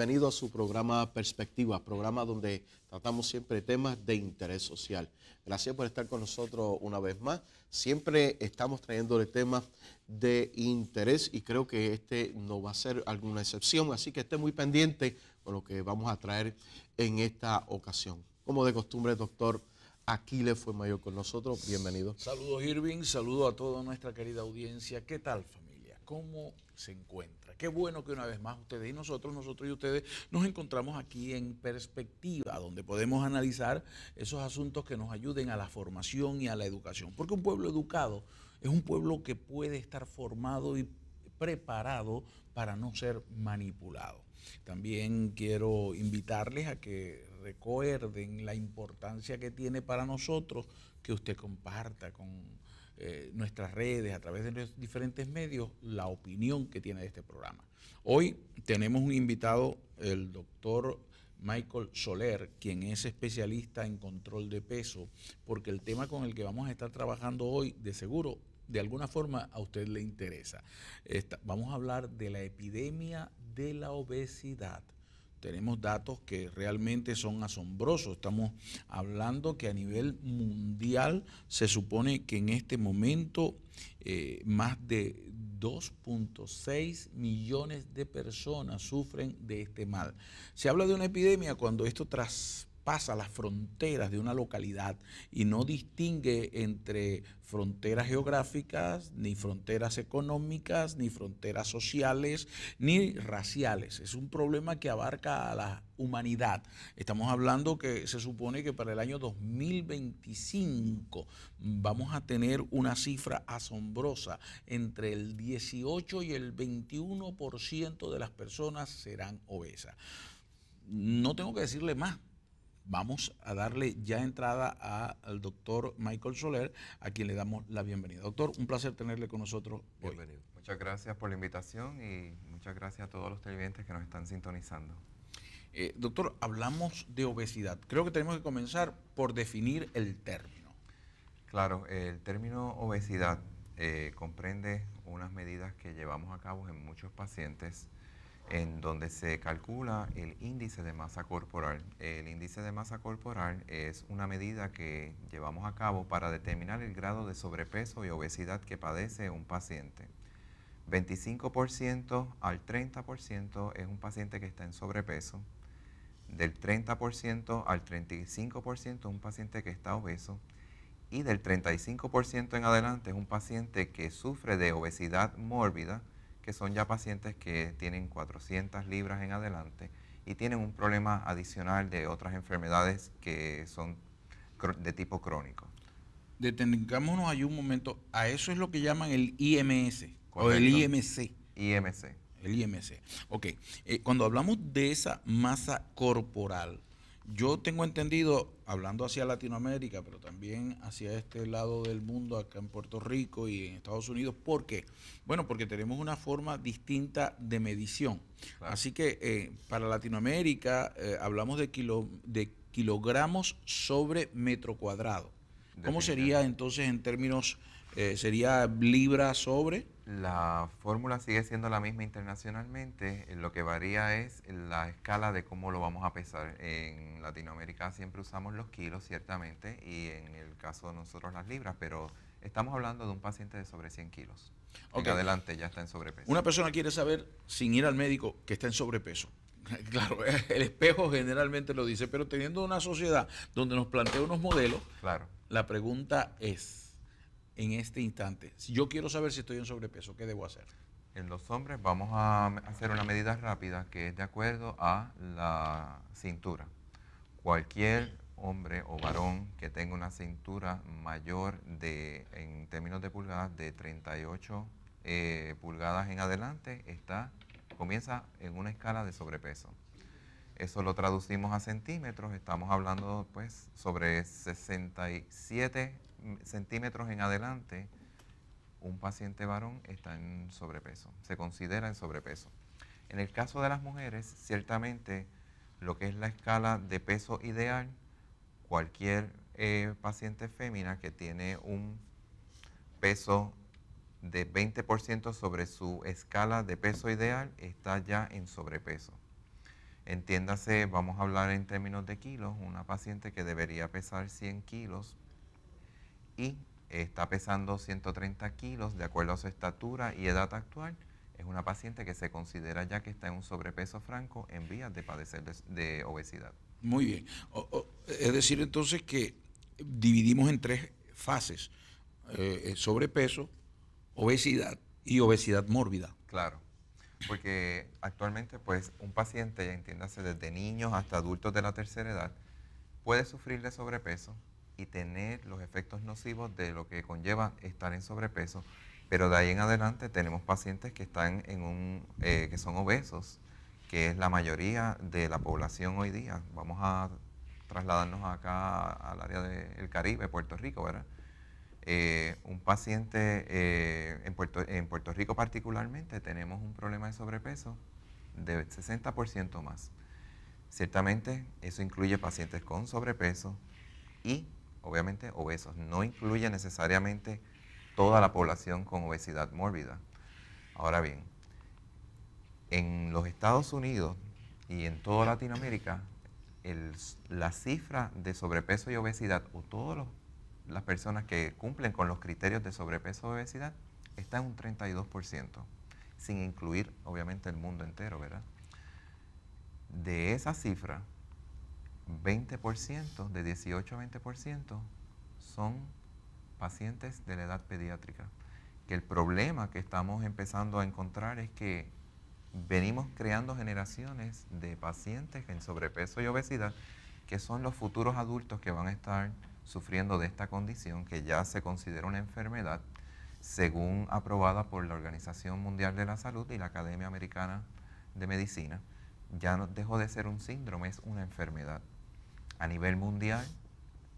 bienvenido a su programa Perspectiva, programa donde tratamos siempre temas de interés social. Gracias por estar con nosotros una vez más. Siempre estamos trayéndole temas de interés y creo que este no va a ser alguna excepción, así que esté muy pendiente con lo que vamos a traer en esta ocasión. Como de costumbre, doctor Aquiles Fuenmayor con nosotros, bienvenido. Saludos Irving, saludos a toda nuestra querida audiencia. ¿Qué tal, familia? ¿Cómo se encuentra? Qué bueno que una vez más ustedes y nosotros y ustedes nos encontramos aquí en Perspectiva, donde podemos analizar esos asuntos que nos ayuden a la formación y a la educación. Porque un pueblo educado es un pueblo que puede estar formado y preparado para no ser manipulado. También quiero invitarles a que recuerden la importancia que tiene para nosotros que usted comparta con nuestras redes, a través de los diferentes medios, la opinión que tiene de este programa. Hoy tenemos un invitado, el doctor Michael Soler, quien es especialista en control de peso, porque el tema con el que vamos a estar trabajando hoy, de seguro, de alguna forma a usted le interesa. Vamos a hablar de la epidemia de la obesidad. Tenemos datos que realmente son asombrosos. Estamos hablando que a nivel mundial se supone que en este momento más de 2.6 millones de personas sufren de este mal. Se habla de una epidemia cuando esto traspasa las fronteras de una localidad y no distingue entre fronteras geográficas, ni fronteras económicas, ni fronteras sociales, ni raciales. Es un problema que abarca a la humanidad. Estamos hablando que se supone que para el año 2025 vamos a tener una cifra asombrosa. Entre el 18 y el 21% de las personas serán obesas. No tengo que decirle más. Vamos a darle ya entrada al doctor Michael Soler, a quien le damos la bienvenida. Doctor, un placer tenerle con nosotros hoy. Bienvenido. Muchas gracias por la invitación y muchas gracias a todos los televidentes que nos están sintonizando. Doctor, hablamos de obesidad. Creo que tenemos que comenzar por definir el término. Claro, el término obesidad comprende unas medidas que llevamos a cabo en muchos pacientes en donde se calcula el índice de masa corporal. El índice de masa corporal es una medida que llevamos a cabo para determinar el grado de sobrepeso y obesidad que padece un paciente. 25% al 30% es un paciente que está en sobrepeso. Del 30% al 35% es un paciente que está obeso. Y del 35% en adelante es un paciente que sufre de obesidad mórbida, que son ya pacientes que tienen 400 libras en adelante y tienen un problema adicional de otras enfermedades que son de tipo crónico. Detengámonos ahí un momento. A eso es lo que llaman el IMS. Correcto. O el IMC. IMC. El IMC. Ok. Cuando hablamos de esa masa corporal, yo tengo entendido, hablando hacia Latinoamérica, pero también hacia este lado del mundo, acá en Puerto Rico y en Estados Unidos, ¿por qué? Bueno, porque tenemos una forma distinta de medición. Claro. Así que para Latinoamérica hablamos de kilogramos sobre metro cuadrado. ¿Cómo sería entonces en términos, sería libra sobre? La fórmula sigue siendo la misma internacionalmente, lo que varía es la escala de cómo lo vamos a pesar. En Latinoamérica siempre usamos los kilos, ciertamente, y en el caso de nosotros las libras, pero estamos hablando de un paciente de sobre 100 kilos. Okay. En adelante ya está en sobrepeso. Una persona quiere saber, sin ir al médico, que está en sobrepeso. Claro, el espejo generalmente lo dice, pero teniendo una sociedad donde nos plantea unos modelos, claro, la pregunta es, en este instante, si yo quiero saber si estoy en sobrepeso, ¿qué debo hacer? En los hombres vamos a hacer una medida rápida que es de acuerdo a la cintura. Cualquier hombre o varón que tenga una cintura mayor en términos de pulgadas, de 38 pulgadas en adelante, comienza en una escala de sobrepeso. Eso lo traducimos a centímetros, estamos hablando pues sobre 67 centímetros en adelante, un paciente varón está en sobrepeso, se considera en sobrepeso. En el caso de las mujeres, ciertamente lo que es la escala de peso ideal, cualquier paciente fémina que tiene un peso de 20% sobre su escala de peso ideal está ya en sobrepeso. Entiéndase, vamos a hablar en términos de kilos, una paciente que debería pesar 100 kilos y está pesando 130 kilos de acuerdo a su estatura y edad actual, es una paciente que se considera ya que está en un sobrepeso franco en vías de padecer de obesidad. Muy bien. Es decir, entonces que dividimos en tres fases: sobrepeso, obesidad y obesidad mórbida. Claro, porque actualmente pues un paciente, entiéndase desde niños hasta adultos de la tercera edad, puede sufrir de sobrepeso y tener los efectos nocivos de lo que conlleva estar en sobrepeso, pero de ahí en adelante tenemos pacientes que están que son obesos, que es la mayoría de la población hoy día. Vamos a trasladarnos acá al área del Caribe, Puerto Rico, ¿verdad? Un paciente en Puerto Rico particularmente tenemos un problema de sobrepeso de 60% más. Ciertamente eso incluye pacientes con sobrepeso y obviamente obesos. No incluye necesariamente toda la población con obesidad mórbida. Ahora bien, en los Estados Unidos y en toda Latinoamérica, la cifra de sobrepeso y obesidad, o todas las personas que cumplen con los criterios de sobrepeso y obesidad, está en un 32%, sin incluir obviamente el mundo entero, ¿verdad? De esa cifra, 20%, de 18 a 20%, son pacientes de la edad pediátrica. Que el problema que estamos empezando a encontrar es que venimos creando generaciones de pacientes en sobrepeso y obesidad que son los futuros adultos que van a estar sufriendo de esta condición que ya se considera una enfermedad según aprobada por la Organización Mundial de la Salud y la Academia Americana de Medicina. Ya no dejó de ser un síndrome, es una enfermedad. A nivel mundial,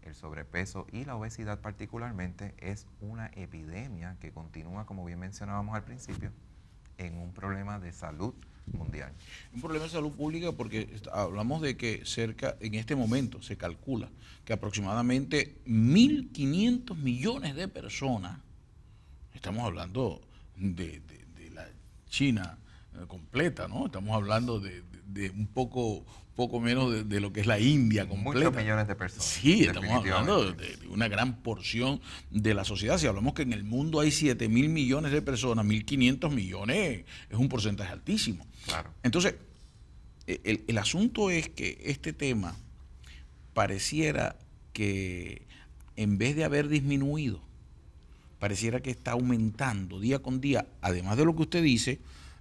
el sobrepeso y la obesidad particularmente es una epidemia que continúa, como bien mencionábamos al principio, en un problema de salud mundial. Un problema de salud pública porque hablamos de que en este momento se calcula que aproximadamente 1.500 millones de personas, estamos hablando de la China completa, ¿no? Estamos hablando de un poco menos de lo que es la India completa. Muchos millones de personas. Sí, estamos hablando de una gran porción de la sociedad. Si hablamos que en el mundo hay 7.000 millones de personas, 1.500 millones es un porcentaje altísimo. Claro. Entonces, el asunto es que este tema pareciera que en vez de haber disminuido, pareciera que está aumentando día con día, además de lo que usted dice,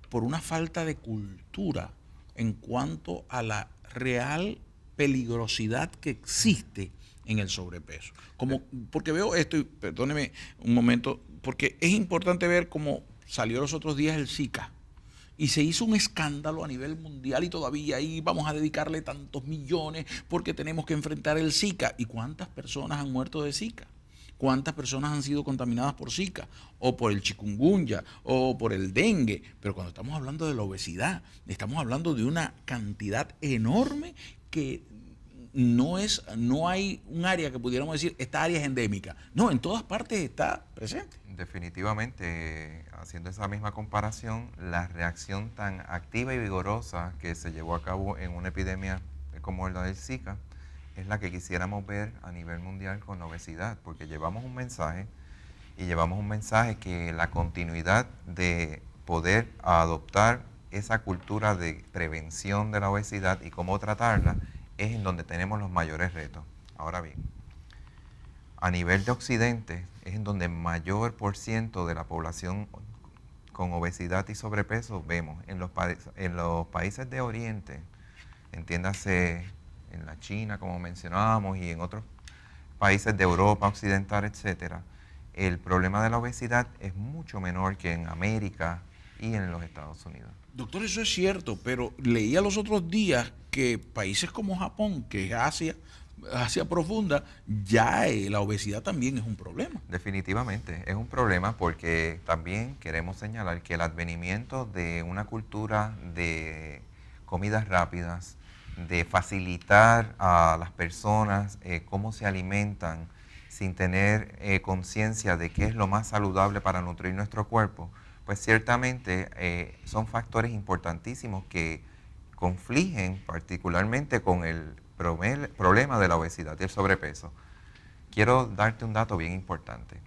por una falta de cultura en cuanto a la real peligrosidad que existe en el sobrepeso. Porque veo esto, y perdóneme un momento, porque es importante ver cómo salió los otros días el Zika y se hizo un escándalo a nivel mundial y todavía ahí vamos a dedicarle tantos millones porque tenemos que enfrentar el Zika. ¿Y cuántas personas han muerto de Zika? ¿Cuántas personas han sido contaminadas por Zika o por el chikungunya o por el dengue? Pero cuando estamos hablando de la obesidad, estamos hablando de una cantidad enorme que no hay un área que pudiéramos decir, esta área es endémica. No, en todas partes está presente. Definitivamente, haciendo esa misma comparación, la reacción tan activa y vigorosa que se llevó a cabo en una epidemia como la del Zika, es la que quisiéramos ver a nivel mundial con la obesidad, porque llevamos un mensaje que la continuidad de poder adoptar esa cultura de prevención de la obesidad y cómo tratarla es en donde tenemos los mayores retos. Ahora bien, a nivel de Occidente es en donde mayor % de la población con obesidad y sobrepeso vemos. En los países de Oriente, entiéndase en la China, como mencionábamos, y en otros países de Europa occidental, etcétera, el problema de la obesidad es mucho menor que en América y en los Estados Unidos. Doctor, eso es cierto, pero leía los otros días que países como Japón, que es Asia profunda, ya la obesidad también es un problema. Definitivamente, es un problema porque también queremos señalar que el advenimiento de una cultura de comidas rápidas, de facilitar a las personas cómo se alimentan sin tener conciencia de qué es lo más saludable para nutrir nuestro cuerpo, pues ciertamente son factores importantísimos que confligen particularmente con el problema de la obesidad y el sobrepeso. Quiero darte un dato bien importante.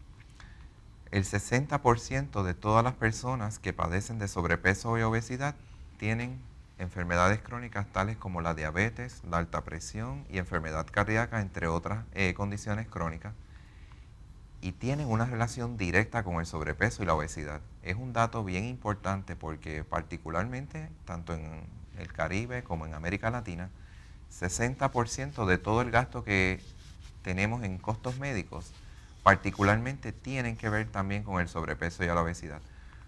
El 60% de todas las personas que padecen de sobrepeso y obesidad tienen enfermedades crónicas tales como la diabetes, la alta presión y enfermedad cardíaca, entre otras condiciones crónicas, y tienen una relación directa con el sobrepeso y la obesidad. Es un dato bien importante porque particularmente, tanto en el Caribe como en América Latina, 60% de todo el gasto que tenemos en costos médicos particularmente tienen que ver también con el sobrepeso y la obesidad.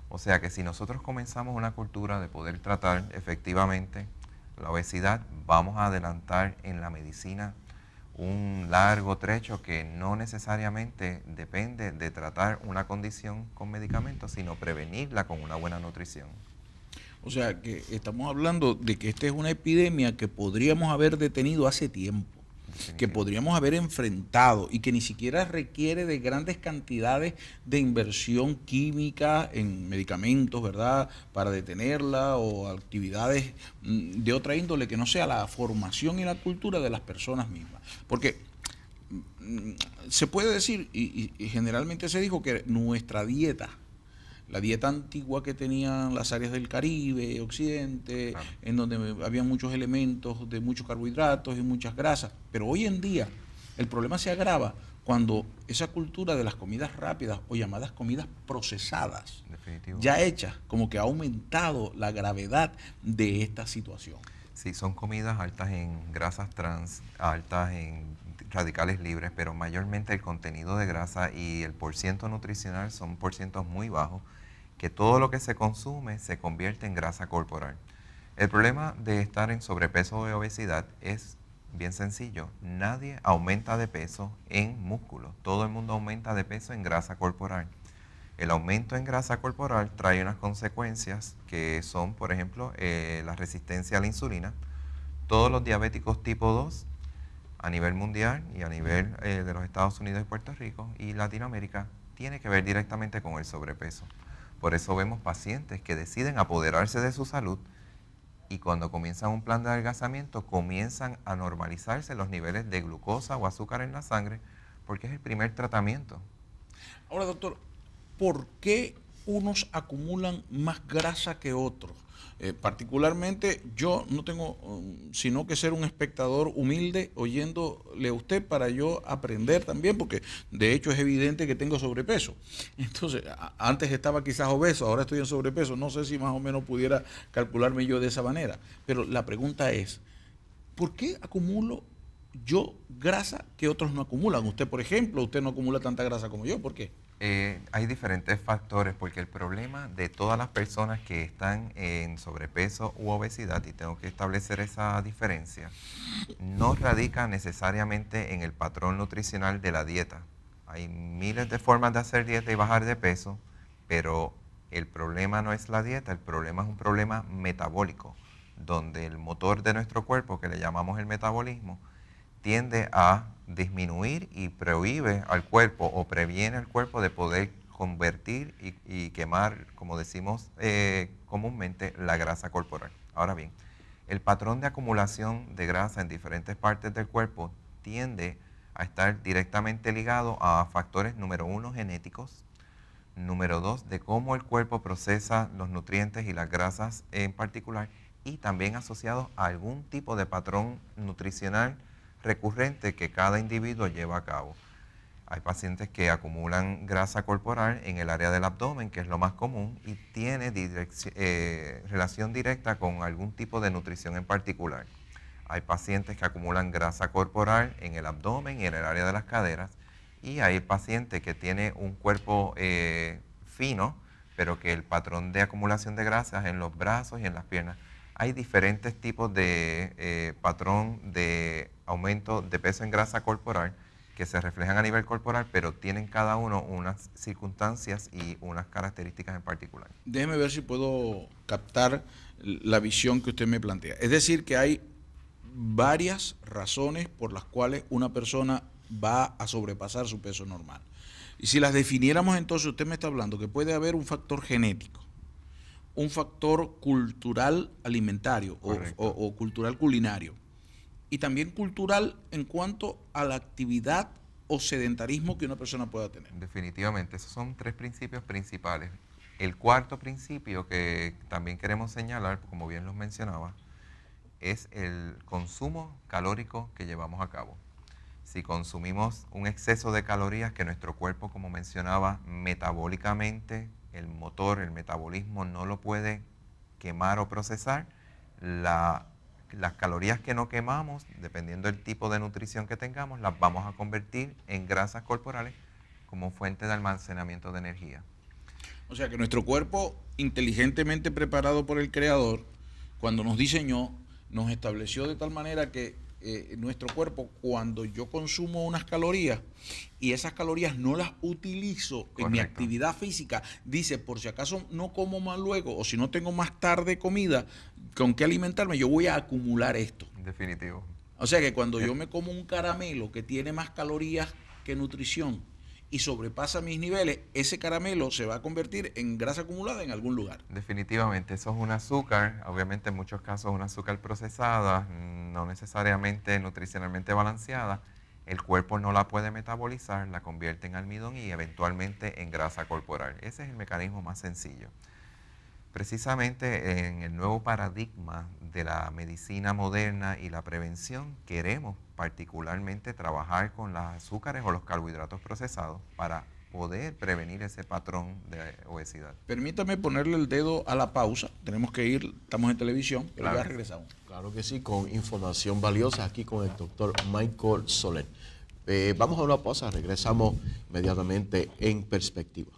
O sea que si nosotros comenzamos una cultura de poder tratar efectivamente la obesidad, vamos a adelantar en la medicina un largo trecho que no necesariamente depende de tratar una condición con medicamentos, sino prevenirla con una buena nutrición. O sea que estamos hablando de que esta es una epidemia que podríamos haber detenido hace tiempo, que podríamos haber enfrentado y que ni siquiera requiere de grandes cantidades de inversión química en medicamentos, ¿verdad?, para detenerla, o actividades de otra índole que no sea la formación y la cultura de las personas mismas. Porque se puede decir, y generalmente se dijo, que nuestra dieta, la dieta antigua que tenían las áreas del Caribe, Occidente, claro, en donde había muchos elementos de muchos carbohidratos y muchas grasas, pero hoy en día el problema se agrava cuando esa cultura de las comidas rápidas o llamadas comidas procesadas, ya hechas, como que ha aumentado la gravedad de esta situación. Sí, son comidas altas en grasas trans, altas en radicales libres, pero mayormente el contenido de grasa y el porciento nutricional son porcientos muy bajos, que todo lo que se consume se convierte en grasa corporal. El problema de estar en sobrepeso o obesidad es bien sencillo. Nadie aumenta de peso en músculo. Todo el mundo aumenta de peso en grasa corporal. El aumento en grasa corporal trae unas consecuencias que son, por ejemplo, la resistencia a la insulina. Todos los diabéticos tipo 2 a nivel mundial y a nivel de los Estados Unidos y Puerto Rico y Latinoamérica tiene que ver directamente con el sobrepeso. Por eso vemos pacientes que deciden apoderarse de su salud y cuando comienzan un plan de adelgazamiento comienzan a normalizarse los niveles de glucosa o azúcar en la sangre porque es el primer tratamiento. Ahora, doctor, ¿por qué unos acumulan más grasa que otros? Particularmente yo no tengo sino que ser un espectador humilde oyéndole a usted para yo aprender también, porque de hecho es evidente que tengo sobrepeso. Entonces, antes estaba quizás obeso, ahora estoy en sobrepeso, no sé si más o menos pudiera calcularme yo de esa manera, pero la pregunta es, ¿por qué acumulo yo grasa que otros no acumulan? Usted, por ejemplo, usted no acumula tanta grasa como yo, ¿por qué? Hay diferentes factores porque el problema de todas las personas que están en sobrepeso u obesidad, y tengo que establecer esa diferencia, no radica necesariamente en el patrón nutricional de la dieta. Hay miles de formas de hacer dieta y bajar de peso, pero el problema no es la dieta, el problema es un problema metabólico, donde el motor de nuestro cuerpo, que le llamamos el metabolismo, tiende a disminuir y prohíbe al cuerpo o previene al cuerpo de poder convertir y quemar, como decimos comúnmente, la grasa corporal. Ahora bien, el patrón de acumulación de grasa en diferentes partes del cuerpo tiende a estar directamente ligado a factores, número 1, genéticos, número 2, de cómo el cuerpo procesa los nutrientes y las grasas en particular, y también asociado a algún tipo de patrón nutricional recurrente que cada individuo lleva a cabo. Hay pacientes que acumulan grasa corporal en el área del abdomen, que es lo más común, y tiene relación directa con algún tipo de nutrición en particular. Hay pacientes que acumulan grasa corporal en el abdomen y en el área de las caderas, y hay pacientes que tienen un cuerpo fino, pero que el patrón de acumulación de grasa es en los brazos y en las piernas. Hay diferentes tipos de patrón de aumento de peso en grasa corporal que se reflejan a nivel corporal, pero tienen cada uno unas circunstancias y unas características en particular. Déjeme ver si puedo captar la visión que usted me plantea. Es decir, que hay varias razones por las cuales una persona va a sobrepasar su peso normal. Y si las definiéramos, entonces usted me está hablando que puede haber un factor genético, un factor cultural alimentario o cultural culinario. Y también cultural en cuanto a la actividad o sedentarismo que una persona pueda tener. Definitivamente, esos son 3 principios principales. El cuarto principio que también queremos señalar, como bien los mencionaba, es el consumo calórico que llevamos a cabo. Si consumimos un exceso de calorías que nuestro cuerpo, como mencionaba, metabólicamente, el motor, el metabolismo no lo puede quemar o procesar, las calorías que no quemamos, dependiendo del tipo de nutrición que tengamos, las vamos a convertir en grasas corporales como fuente de almacenamiento de energía. O sea que nuestro cuerpo, inteligentemente preparado por el Creador, cuando nos diseñó, nos estableció de tal manera que nuestro cuerpo, cuando yo consumo unas calorías y esas calorías no las utilizo en mi actividad física, dice, por si acaso no como más luego o si no tengo más tarde comida con qué alimentarme, yo voy a acumular esto. Definitivo. O sea que cuando yo me como un caramelo que tiene más calorías que nutrición y sobrepasa mis niveles, ese caramelo se va a convertir en grasa acumulada en algún lugar. Definitivamente, eso es un azúcar, obviamente en muchos casos un azúcar procesada, no necesariamente nutricionalmente balanceada. El cuerpo no la puede metabolizar, la convierte en almidón y eventualmente en grasa corporal. Ese es el mecanismo más sencillo. Precisamente en el nuevo paradigma de la medicina moderna y la prevención, queremos particularmente trabajar con los azúcares o los carbohidratos procesados para poder prevenir ese patrón de obesidad. Permítame ponerle el dedo a la pausa, tenemos que ir, estamos en televisión, pero ya regresamos. Claro que sí, con información valiosa aquí con el doctor Michael Soler. Vamos a una pausa, regresamos inmediatamente en Perspectiva.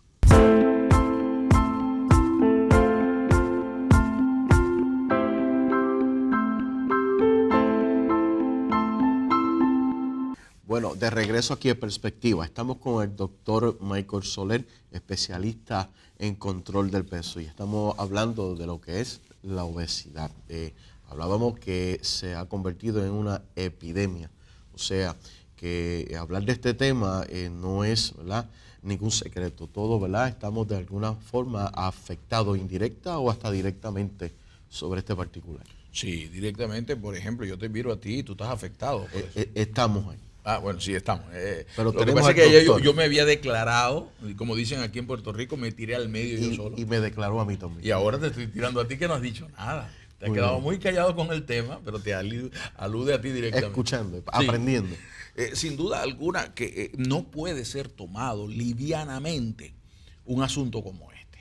Bueno, de regreso aquí en Perspectiva, estamos con el doctor Michael Soler, especialista en control del peso, y estamos hablando de lo que es la obesidad. Hablábamos que se ha convertido en una epidemia, o sea, que hablar de este tema no es, ¿verdad?, ningún secreto. Todos, ¿verdad?, estamos de alguna forma afectados indirecta o hasta directamente sobre este particular. Sí, directamente, por ejemplo, yo te miro a ti y tú estás afectado por eso. Estamos ahí. Ah, bueno, sí, estamos. Pero lo que pasa es que yo me había declarado, como dicen aquí en Puerto Rico, me tiré al medio yo solo. Y me declaró a mí también. Y ahora te estoy tirando a ti que no has dicho nada. Te has quedado muy callado con el tema, pero te alude a ti directamente. Escuchando, aprendiendo. Sin duda alguna que no puede ser tomado livianamente un asunto como este.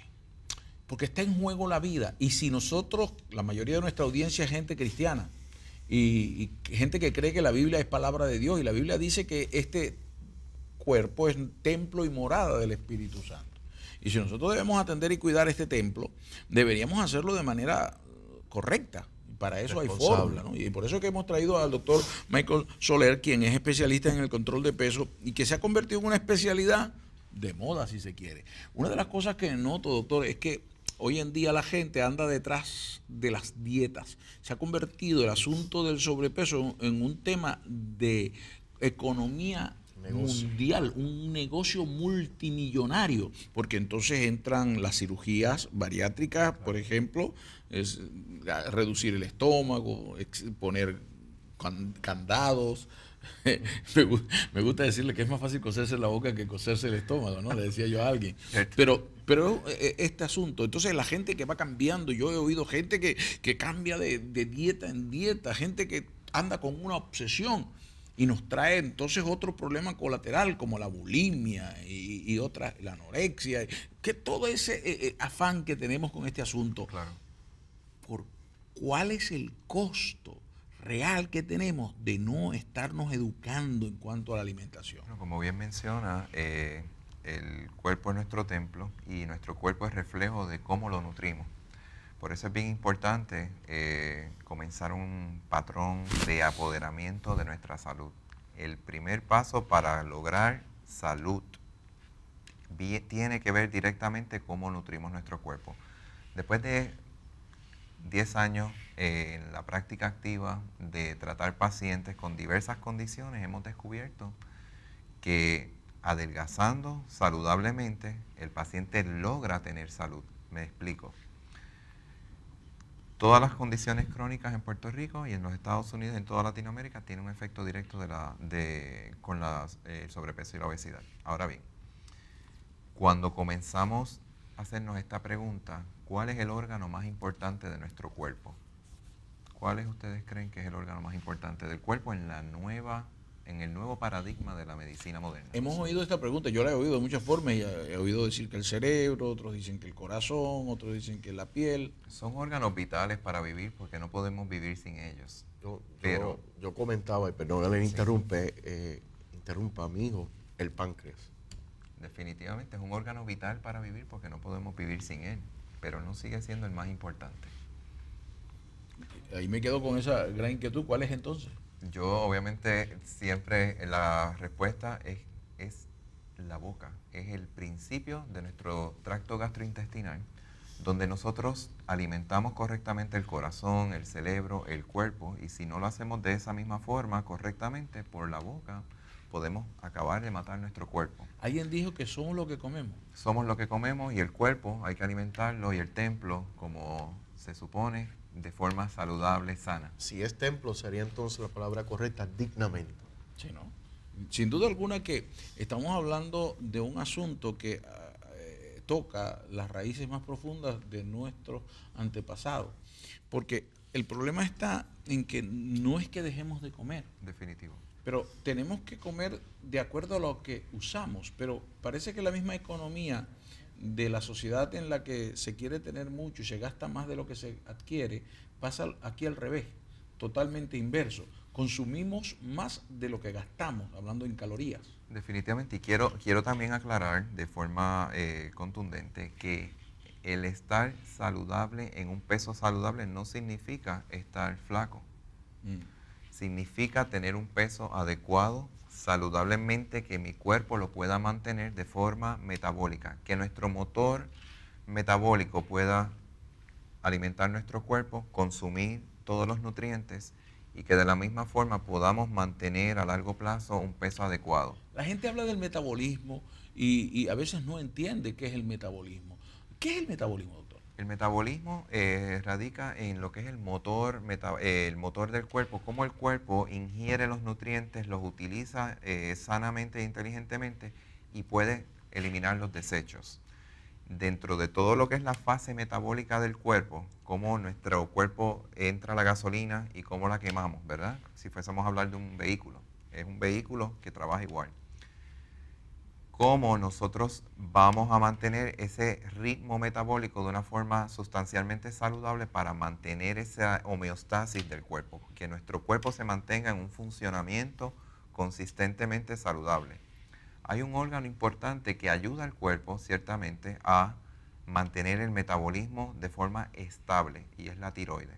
Porque está en juego la vida. Y si nosotros, la mayoría de nuestra audiencia es gente cristiana, y gente que cree que la Biblia es palabra de Dios, y la Biblia dice que este cuerpo es templo y morada del Espíritu Santo. Y si nosotros debemos atender y cuidar este templo, deberíamos hacerlo de manera correcta. Para eso hay fórmula, ¿no? Y por eso que hemos traído al doctor Michael Soler, quien es especialista en el control de peso y que se ha convertido en una especialidad de moda, si se quiere. Una de las cosas que noto, doctor, es que hoy en día la gente anda detrás de las dietas. Se ha convertido el asunto del sobrepeso en un tema de economía mundial, un negocio multimillonario, porque entonces entran las cirugías bariátricas, por ejemplo, es reducir el estómago, poner candados. Me gusta decirle que es más fácil coserse la boca que coserse el estómago, ¿no? Le decía yo a alguien. Pero este asunto, entonces la gente que va cambiando, yo he oído gente que cambia de dieta en dieta, gente que anda con una obsesión y nos trae entonces otro problema colateral como la bulimia y otra, la anorexia, que todo ese afán que tenemos con este asunto. Claro. ¿Por cuál es el costo real que tenemos de no estarnos educando en cuanto a la alimentación? Bueno, como bien menciona, el cuerpo es nuestro templo y nuestro cuerpo es reflejo de cómo lo nutrimos. Por eso es bien importante comenzar un patrón de apoderamiento de nuestra salud. El primer paso para lograr salud tiene que ver directamente cómo nutrimos nuestro cuerpo. Después de 10 años en la práctica activa de tratar pacientes con diversas condiciones, hemos descubierto que adelgazando saludablemente, el paciente logra tener salud. Me explico. Todas las condiciones crónicas en Puerto Rico y en los Estados Unidos y en toda Latinoamérica tienen un efecto directo con el sobrepeso y la obesidad. Ahora bien, cuando comenzamos a hacernos esta pregunta, ¿cuál es el órgano más importante de nuestro cuerpo? ¿Cuáles ustedes creen que es el órgano más importante del cuerpo en el nuevo paradigma de la medicina moderna? Hemos oído esta pregunta, yo la he oído de muchas formas, y he oído decir que el cerebro, otros dicen que el corazón, otros dicen que la piel. Son órganos vitales para vivir porque no podemos vivir sin ellos. Yo comentaba, y perdón que le interrumpa, amigo, el páncreas. Definitivamente es un órgano vital para vivir porque no podemos vivir sin él, pero no sigue siendo el más importante. Ahí me quedo con esa gran inquietud. ¿Cuál es entonces? Yo obviamente siempre la respuesta es la boca, es el principio de nuestro tracto gastrointestinal, donde nosotros alimentamos correctamente el corazón, el cerebro, el cuerpo, y si no lo hacemos de esa misma forma correctamente por la boca, podemos acabar de matar nuestro cuerpo. Alguien dijo que somos lo que comemos. Somos lo que comemos y el cuerpo hay que alimentarlo y el templo, como se supone, de forma saludable, sana. Si es templo, sería entonces la palabra correcta, dignamente. Sí, ¿no? Sin duda alguna que estamos hablando de un asunto que toca las raíces más profundas de nuestros antepasados. Porque el problema está en que no es que dejemos de comer. Definitivo. Pero tenemos que comer de acuerdo a lo que usamos. Pero parece que la misma economía de la sociedad en la que se quiere tener mucho y se gasta más de lo que se adquiere, pasa aquí al revés, totalmente inverso. Consumimos más de lo que gastamos, hablando en calorías. Definitivamente, y quiero también aclarar de forma contundente que el estar saludable en un peso saludable no significa estar flaco. Significa tener un peso adecuado, saludablemente, que mi cuerpo lo pueda mantener de forma metabólica, que nuestro motor metabólico pueda alimentar nuestro cuerpo, consumir todos los nutrientes y que de la misma forma podamos mantener a largo plazo un peso adecuado. La gente habla del metabolismo y a veces no entiende qué es el metabolismo. ¿Qué es el metabolismo, doctor? El metabolismo radica en lo que es el motor del cuerpo, cómo el cuerpo ingiere los nutrientes, los utiliza sanamente e inteligentemente y puede eliminar los desechos. Dentro de todo lo que es la fase metabólica del cuerpo, cómo nuestro cuerpo entra la gasolina y cómo la quemamos, ¿verdad? Si fuésemos a hablar de un vehículo, es un vehículo que trabaja igual. Cómo nosotros vamos a mantener ese ritmo metabólico de una forma sustancialmente saludable para mantener esa homeostasis del cuerpo, que nuestro cuerpo se mantenga en un funcionamiento consistentemente saludable. Hay un órgano importante que ayuda al cuerpo, ciertamente, a mantener el metabolismo de forma estable, y es la tiroides.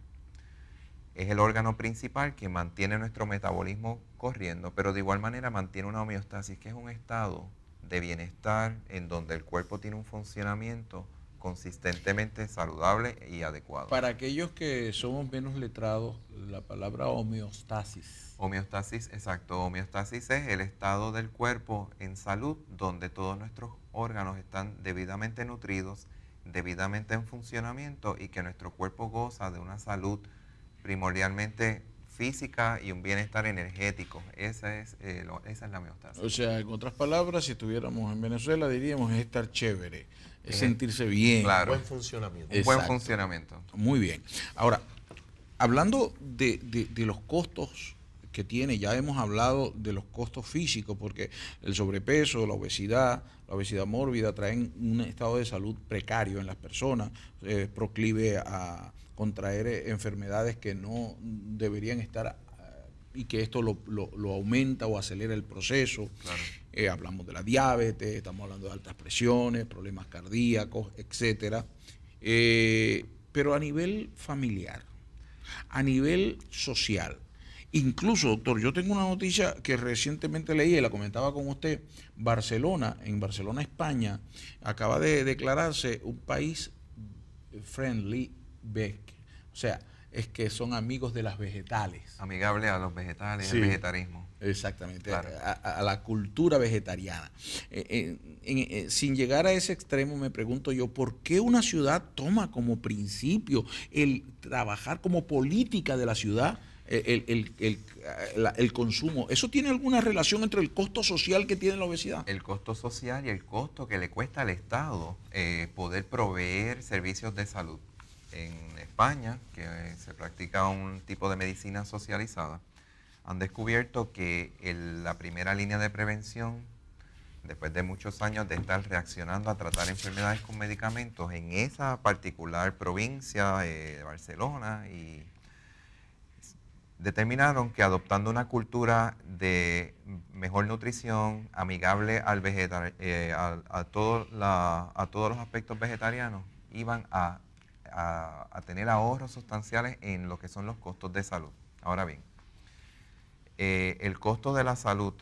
Es el órgano principal que mantiene nuestro metabolismo corriendo, pero de igual manera mantiene una homeostasis, que es un estado de bienestar en donde el cuerpo tiene un funcionamiento consistentemente saludable y adecuado. Para aquellos que somos menos letrados, la palabra homeostasis. Homeostasis, exacto. Homeostasis es el estado del cuerpo en salud donde todos nuestros órganos están debidamente nutridos, debidamente en funcionamiento y que nuestro cuerpo goza de una salud primordialmente física y un bienestar energético. Esa es la homeostasis. O sea, en otras palabras, si estuviéramos en Venezuela, diríamos es estar chévere, es sentirse bien. Claro. Buen funcionamiento. Un buen funcionamiento. Muy bien. Ahora, hablando de los costos que tiene, ya hemos hablado de los costos físicos, porque el sobrepeso, la obesidad mórbida traen un estado de salud precario en las personas, proclive a contraer enfermedades que no deberían estar y que esto lo aumenta o acelera el proceso. Claro. Hablamos de la diabetes, estamos hablando de altas presiones, problemas cardíacos, etcétera. Pero a nivel familiar, a nivel social, incluso, doctor, yo tengo una noticia que recientemente leí y la comentaba con usted. En Barcelona, España, acaba de declararse un país friendly, o sea, es que son amigos de las vegetales. Amigable a los vegetales, Sí. al vegetarismo. Exactamente, Claro. a la cultura vegetariana. Sin llegar a ese extremo, me pregunto yo, ¿por qué una ciudad toma como principio el trabajar como política de la ciudad el consumo? ¿Eso tiene alguna relación entre el costo social que tiene la obesidad? El costo social y el costo que le cuesta al Estado poder proveer servicios de salud. En España, que se practica un tipo de medicina socializada, han descubierto que la primera línea de prevención, después de muchos años de estar reaccionando a tratar enfermedades con medicamentos en esa particular provincia de Barcelona, y determinaron que adoptando una cultura de mejor nutrición, amigable al a todos los aspectos vegetarianos, iban a tener ahorros sustanciales en lo que son los costos de salud. Ahora bien, el costo de la salud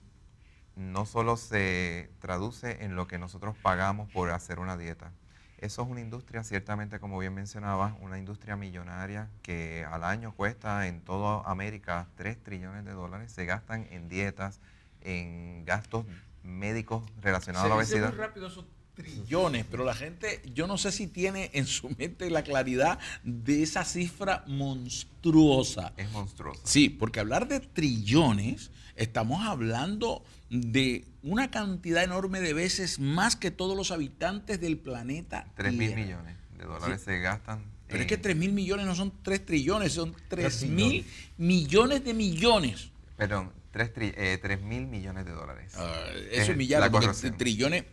no solo se traduce en lo que nosotros pagamos por hacer una dieta. Eso es una industria, ciertamente, como bien mencionaba, una industria millonaria que al año cuesta en toda América 3 trillones de dólares. Se gastan en dietas, en gastos médicos relacionados a la Se dice obesidad. muy rápido esos trillones, pero la gente, yo no sé si tiene en su mente la claridad de esa cifra monstruosa. Es monstruoso. Sí, porque hablar de trillones, estamos hablando de una cantidad enorme de veces más que todos los habitantes del planeta 3.000 Tierra. millones de dólares se gastan. Pero es que 3.000 millones no son 3 trillones, son 3.000 millones de millones. Perdón, 3.000 millones de dólares. Eso es la millares, porque corrección. trillones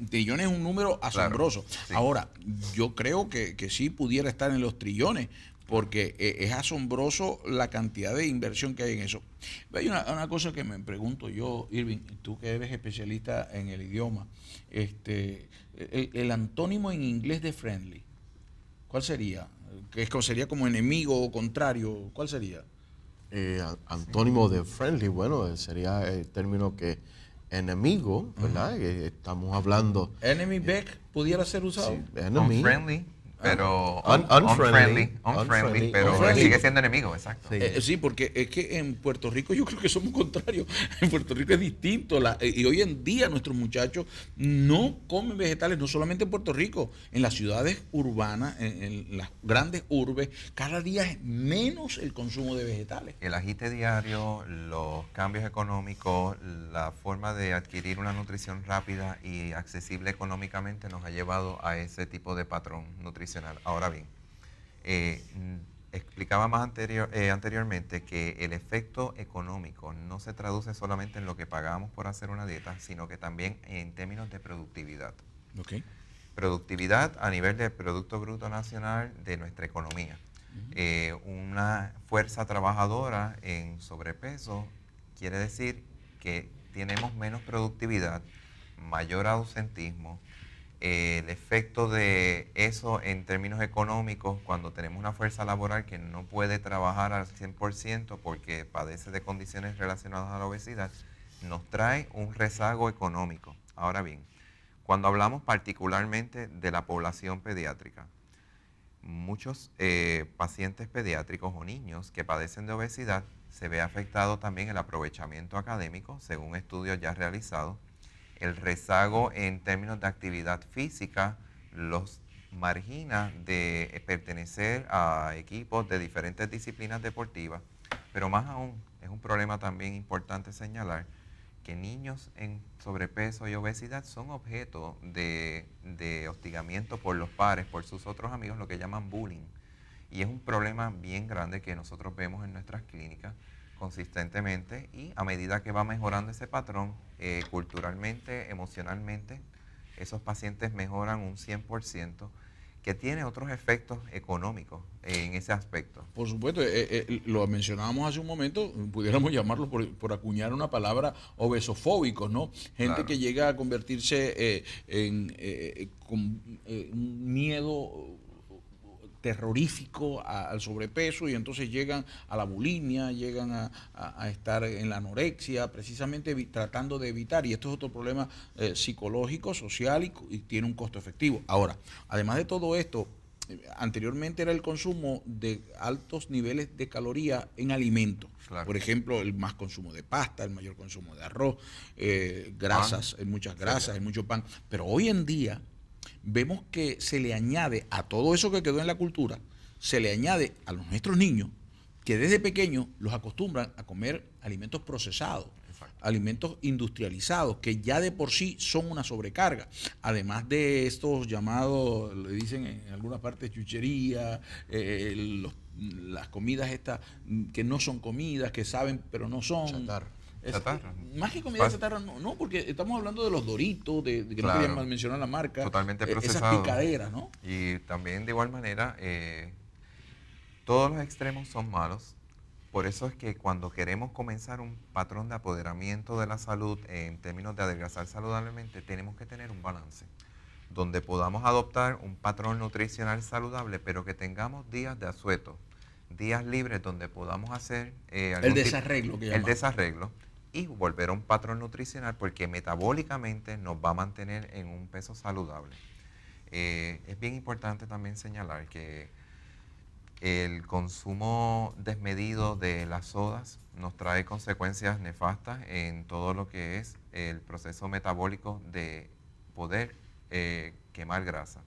es un número asombroso. Claro, sí. Ahora, yo creo que sí pudiera estar en los trillones, porque es asombroso la cantidad de inversión que hay en eso. Hay una cosa que me pregunto yo, Irving, tú que eres especialista en el idioma, el antónimo en inglés de friendly, ¿cuál sería? ¿Sería como enemigo o contrario? ¿Cuál sería? Antónimo de friendly, bueno, sería el término que enemigo, ¿verdad? Que estamos hablando. Enemy back pudiera ser usado. Sí, enemy. Unfriendly, pero Unfriendly, pero unfriendly. sigue siendo enemigo, exacto. Sí. Sí, porque es que en Puerto Rico yo creo que somos contrarios. En Puerto Rico es distinto. Y hoy en día nuestros muchachos no comen vegetales, no solamente en Puerto Rico, en las ciudades urbanas, en las grandes urbes, cada día es menos el consumo de vegetales. El agite diario, los cambios económicos, la forma de adquirir una nutrición rápida y accesible económicamente nos ha llevado a ese tipo de patrón nutricional. Ahora bien, explicaba más anteriormente que el efecto económico no se traduce solamente en lo que pagamos por hacer una dieta, sino que también en términos de productividad. Okay. Productividad a nivel del Producto Bruto Nacional de nuestra economía. Una fuerza trabajadora en sobrepeso quiere decir que tenemos menos productividad, mayor ausentismo. El efecto de eso en términos económicos, cuando tenemos una fuerza laboral que no puede trabajar al 100% porque padece de condiciones relacionadas a la obesidad, nos trae un rezago económico. Ahora bien, cuando hablamos particularmente de la población pediátrica, muchos pacientes pediátricos o niños que padecen de obesidad se ve afectado también el aprovechamiento académico, según estudios ya realizados. El rezago en términos de actividad física los margina de pertenecer a equipos de diferentes disciplinas deportivas, pero más aún es un problema también importante señalar que niños en sobrepeso y obesidad son objeto de hostigamiento por los pares, por sus otros amigos, lo que llaman bullying. Y es un problema bien grande que nosotros vemos en nuestras clínicas consistentemente, y a medida que va mejorando ese patrón, culturalmente, emocionalmente, esos pacientes mejoran un 100%, que tiene otros efectos económicos en ese aspecto. Por supuesto, lo mencionábamos hace un momento, pudiéramos llamarlo por acuñar una palabra, obesofóbicos, ¿no? Gente Claro. que llega a convertirse con un miedo terrorífico al sobrepeso, y entonces llegan a la bulimia, llegan a estar en la anorexia, precisamente tratando de evitar, y esto es otro problema psicológico, social, y tiene un costo efectivo. Ahora, además de todo esto, anteriormente era el consumo de altos niveles de calorías en alimentos. Claro. Por ejemplo, el más consumo de pasta, el mayor consumo de arroz, grasas, hay muchas grasas, hay mucho pan. Pero hoy en día vemos que se le añade a todo eso que quedó en la cultura, se le añade a nuestros niños que desde pequeños los acostumbran a comer alimentos procesados, alimentos industrializados, que ya de por sí son una sobrecarga. Además de estos llamados, le dicen en algunas partes chuchería, las comidas estas que no son comidas, que saben pero no son. Chatarra. Chatarra. Más que comida chatarra, no, porque estamos hablando de los Doritos, de que Claro. no querían mencionar la marca. Totalmente procesado. Esas picaderas, ¿no? Y también de igual manera, todos los extremos son malos. Por eso es que cuando queremos comenzar un patrón de apoderamiento de la salud en términos de adelgazar saludablemente, tenemos que tener un balance, donde podamos adoptar un patrón nutricional saludable, pero que tengamos días de asueto, días libres donde podamos hacer el desarreglo que el desarreglo y volver a un patrón nutricional, porque metabólicamente nos va a mantener en un peso saludable. Es bien importante también señalar que el consumo desmedido de las sodas nos trae consecuencias nefastas en todo lo que es el proceso metabólico de poder quemar grasa.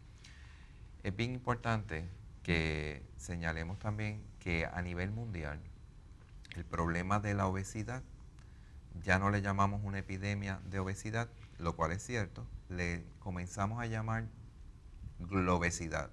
Es bien importante que señalemos también que a nivel mundial el problema de la obesidad ya no le llamamos una epidemia de obesidad, lo cual es cierto, le comenzamos a llamar globesidad,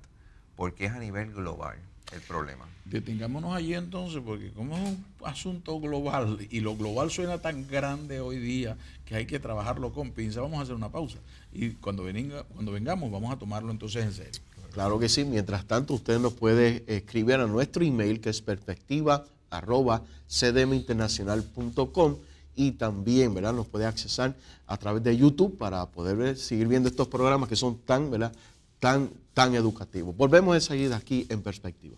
porque es a nivel global el problema. Detengámonos allí entonces, porque como es un asunto global y lo global suena tan grande hoy día que hay que trabajarlo con pinza, vamos a hacer una pausa y cuando vengamos vamos a tomarlo entonces en serio. Claro que sí. Mientras tanto, usted nos puede escribir a nuestro email, que es perspectiva@cdminternacional.com, y también, ¿verdad?, nos puede accesar a través de YouTube para poder seguir viendo estos programas que son tan, ¿verdad?, tan educativos. Volvemos enseguida aquí en Perspectiva.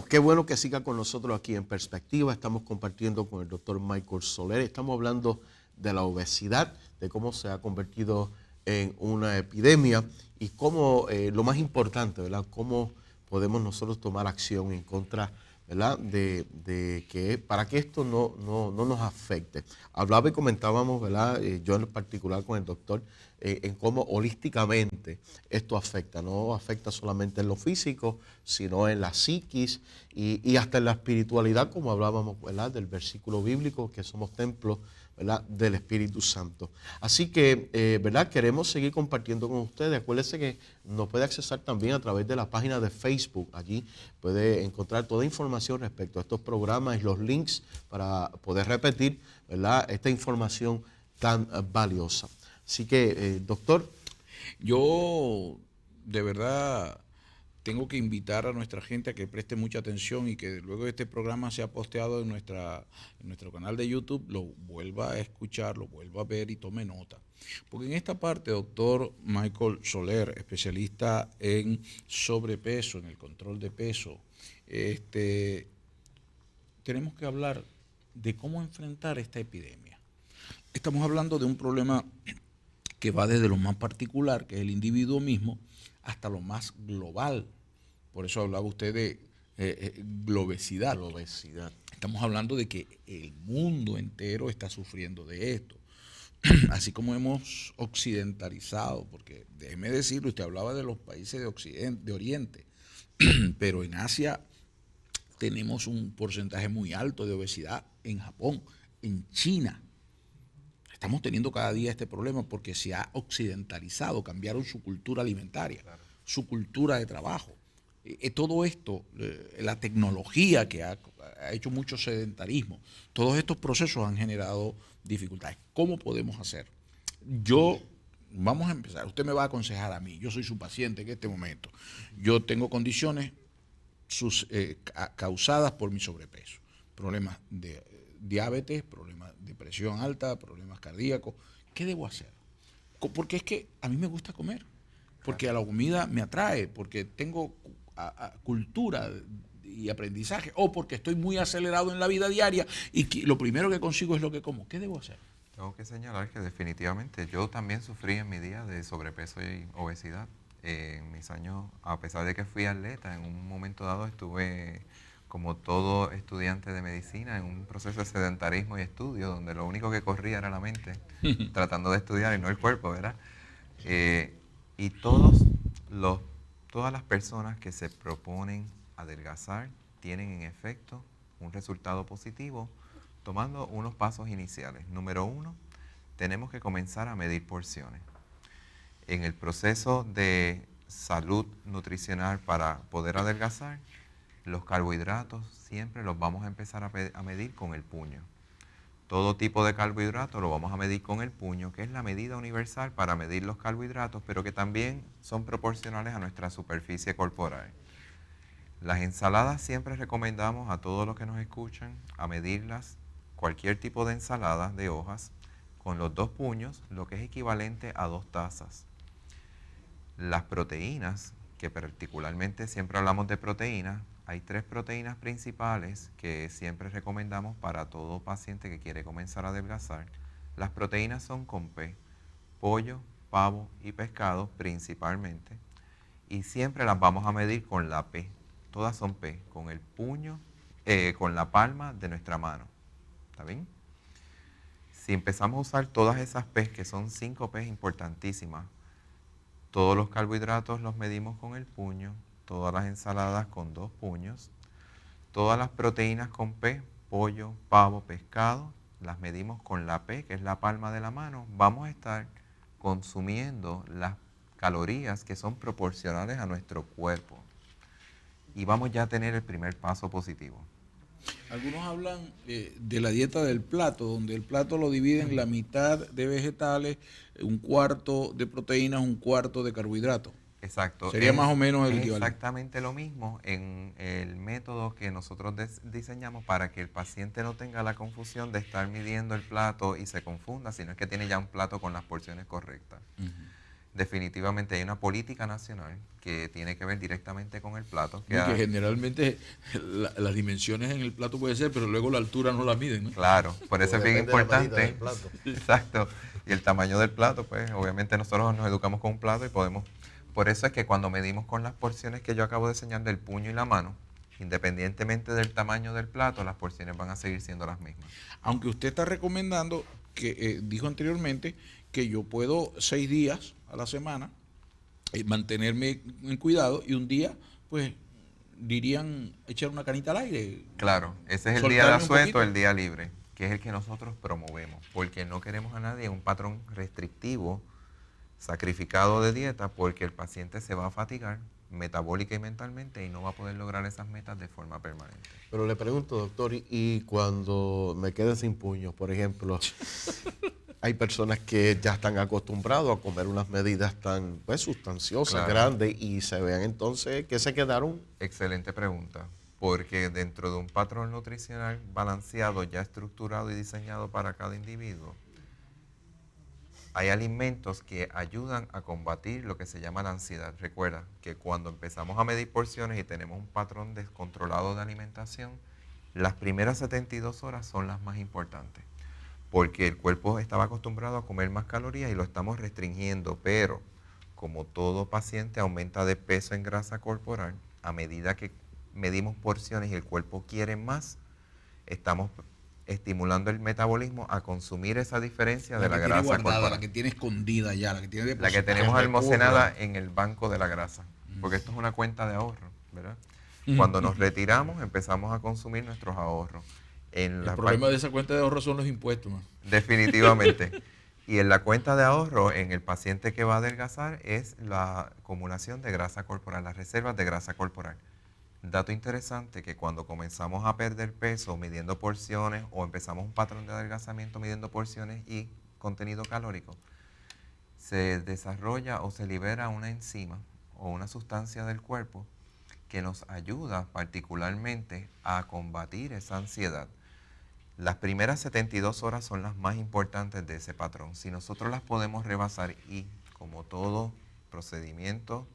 Qué bueno que siga con nosotros aquí en Perspectiva. Estamos compartiendo con el doctor Michael Soler. Estamos hablando de la obesidad, de cómo se ha convertido en una epidemia y cómo, lo más importante, ¿verdad?, cómo podemos nosotros tomar acción en contra, ¿verdad?, de que para que esto no nos afecte. Hablaba y comentábamos, ¿verdad?, yo en particular con el doctor, en cómo holísticamente esto afecta. No afecta solamente en lo físico, sino en la psiquis y hasta en la espiritualidad, como hablábamos, ¿verdad?, del versículo bíblico, que somos templos, ¿verdad?, del Espíritu Santo. Así que, ¿verdad?, queremos seguir compartiendo con ustedes. Acuérdense que nos puede accesar también a través de la página de Facebook. Allí puede encontrar toda información respecto a estos programas y los links para poder repetir, ¿verdad?, esta información tan valiosa. Así que, doctor. Yo, de verdad, tengo que invitar a nuestra gente a que preste mucha atención y que luego este programa sea posteado en nuestro canal de YouTube, lo vuelva a escuchar, lo vuelva a ver y tome nota. Porque en esta parte, doctor Michael Soler, especialista en sobrepeso, en el control de peso, tenemos que hablar de cómo enfrentar esta epidemia. Estamos hablando de un problema que va desde lo más particular, que es el individuo mismo, hasta lo más global. Por eso hablaba usted de globesidad. Estamos hablando de que el mundo entero está sufriendo de esto. Así como hemos occidentalizado, porque déjeme decirlo, usted hablaba de los países de Oriente, pero en Asia tenemos un porcentaje muy alto de obesidad, en Japón, en China. Estamos teniendo cada día este problema porque se ha occidentalizado, cambiaron su cultura alimentaria, claro, su cultura de trabajo. Todo esto, la tecnología que ha hecho mucho sedentarismo, todos estos procesos han generado dificultades. ¿Cómo podemos hacer? Vamos a empezar, usted me va a aconsejar a mí, yo soy su paciente en este momento. Yo tengo condiciones causadas por mi sobrepeso, problemas de diabetes, problemas de presión alta, problemas cardíacos. ¿Qué debo hacer? Porque es que a mí me gusta comer, porque a la comida me atrae, porque tengo cultura y aprendizaje, o porque estoy muy acelerado en la vida diaria y lo primero que consigo es lo que como. ¿Qué debo hacer? Tengo que señalar que definitivamente yo también sufrí en mi día de sobrepeso y obesidad. En mis años, a pesar de que fui atleta, en un momento dado estuve, como todo estudiante de medicina, en un proceso de sedentarismo y estudio, donde lo único que corría era la mente, tratando de estudiar y no el cuerpo, ¿verdad? Y todas las personas que se proponen adelgazar tienen en efecto un resultado positivo tomando unos pasos iniciales. Número 1, tenemos que comenzar a medir porciones. En el proceso de salud nutricional para poder adelgazar, los carbohidratos siempre los vamos a empezar a medir con el puño. Todo tipo de carbohidratos lo vamos a medir con el puño, que es la medida universal para medir los carbohidratos, pero que también son proporcionales a nuestra superficie corporal. Las ensaladas siempre recomendamos a todos los que nos escuchan a medirlas, cualquier tipo de ensalada de hojas, con los 2 puños, lo que es equivalente a 2 tazas. Las proteínas, que particularmente siempre hablamos de proteínas, hay 3 proteínas principales que siempre recomendamos para todo paciente que quiere comenzar a adelgazar. Las proteínas son con P, pollo, pavo y pescado principalmente, y siempre las vamos a medir con la P. Todas son P, con el puño, con la palma de nuestra mano. ¿Está bien? Si empezamos a usar todas esas P, que son 5 P importantísimas, todos los carbohidratos los medimos con el puño, todas las ensaladas con 2 puños, todas las proteínas con P, pollo, pavo, pescado, las medimos con la P, que es la palma de la mano, vamos a estar consumiendo las calorías que son proporcionales a nuestro cuerpo. Y vamos ya a tener el primer paso positivo. Algunos hablan de la dieta del plato, donde el plato lo dividen la mitad de vegetales, un cuarto de proteínas, un cuarto de carbohidratos. Exacto. Sería más o menos el es equivalente. exactamente lo mismo en el método que nosotros diseñamos para que el paciente no tenga la confusión de estar midiendo el plato y se confunda, sino es que tiene ya un plato con las porciones correctas. Definitivamente hay una política nacional que tiene que ver directamente con el plato. Que generalmente las dimensiones en el plato puede ser, pero luego la altura no la miden, ¿no? Claro, por eso es bien importante. Plato. Exacto. Y el tamaño del plato, pues obviamente nosotros nos educamos con un plato y podemos. Por eso es que cuando medimos con las porciones que yo acabo de enseñar del puño y la mano, independientemente del tamaño del plato, las porciones van a seguir siendo las mismas. Aunque usted está recomendando, que dijo anteriormente, que yo puedo 6 días a la semana mantenerme en cuidado y un día, pues, dirían echar una canita al aire. Claro, ese es el día de asueto, el día libre, que es el que nosotros promovemos, porque no queremos a nadie en un patrón restrictivo, sacrificado de dieta, porque el paciente se va a fatigar metabólica y mentalmente y no va a poder lograr esas metas de forma permanente. Pero le pregunto, doctor, y cuando me quede sin puño, por ejemplo, hay personas que ya están acostumbrados a comer unas medidas tan sustanciosas, Claro. grandes, y se vean entonces que se quedaron. Excelente pregunta, porque dentro de un patrón nutricional balanceado, ya estructurado y diseñado para cada individuo, hay alimentos que ayudan a combatir lo que se llama la ansiedad. Recuerda que cuando empezamos a medir porciones y tenemos un patrón descontrolado de alimentación, las primeras 72 horas son las más importantes, porque el cuerpo estaba acostumbrado a comer más calorías y lo estamos restringiendo, pero como todo paciente aumenta de peso en grasa corporal, a medida que medimos porciones y el cuerpo quiere más, estamos estimulando el metabolismo a consumir esa diferencia de la grasa corporal. La que tiene escondida ya, la que tiene La que tenemos almacenada en el banco de la grasa, porque esto es una cuenta de ahorro, ¿verdad? Cuando nos retiramos empezamos a consumir nuestros ahorros. El problema de esa cuenta de ahorro son los impuestos, ¿no? Definitivamente. Y en la cuenta de ahorro, en el paciente que va a adelgazar, es la acumulación de grasa corporal, las reservas de grasa corporal. Dato interesante, que cuando comenzamos a perder peso midiendo porciones o empezamos un patrón de adelgazamiento midiendo porciones y contenido calórico, se desarrolla o se libera una enzima o una sustancia del cuerpo que nos ayuda particularmente a combatir esa ansiedad. Las primeras 72 horas son las más importantes de ese patrón. Si nosotros las podemos rebasar y, como todo procedimiento